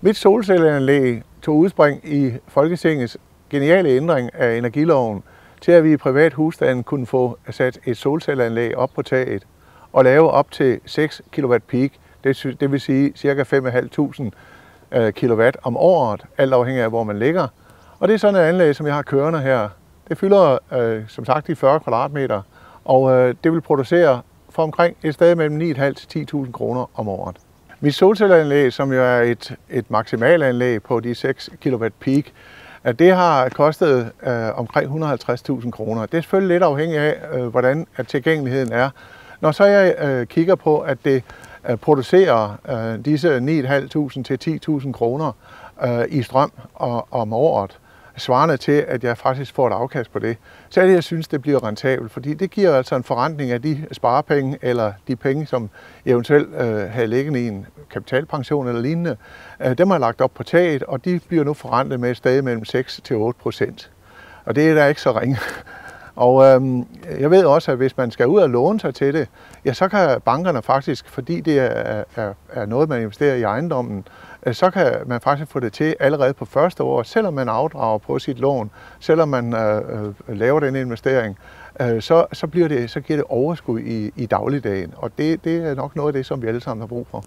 Mit solcelleanlæg tog udspring i Folketingets geniale ændring af energiloven til, at vi i privat husstand kunne få sat et solcelleanlæg op på taget og lave op til 6 kW peak, det vil sige ca. 5.500 kW om året, alt afhængig af hvor man ligger. Og det er sådan et anlæg, som jeg har kørende her. Det fylder som sagt de 40 kvadratmeter, og det vil producere for omkring et sted mellem 9.500 til 10.000 kroner om året. Mit solcelleanlæg, som jo er et maksimalanlæg på de 6 kW peak, det har kostet omkring 150.000 kroner. Det er selvfølgelig lidt afhængigt af, hvordan tilgængeligheden er. Når så jeg kigger på, at det producerer disse 9.500 til 10.000 kroner i strøm om året, svarende til, at jeg faktisk får et afkast på det, så er det, jeg synes, det bliver rentabelt, fordi det giver altså en forrentning af de sparepenge, eller de penge, som eventuelt havde liggende i en kapitalpension eller lignende. Dem har jeg lagt op på taget, og de bliver nu forrentet med et sted mellem 6 til 8%. Og det er da ikke så ringe. Og jeg ved også, at hvis man skal ud og låne sig til det, ja, så kan bankerne faktisk, fordi det er noget, man investerer i ejendommen, så kan man faktisk få det til allerede på første år, selvom man afdrager på sit lån, selvom man laver den investering, så giver det overskud i dagligdagen. Og det er nok noget af det, som vi alle sammen har brug for.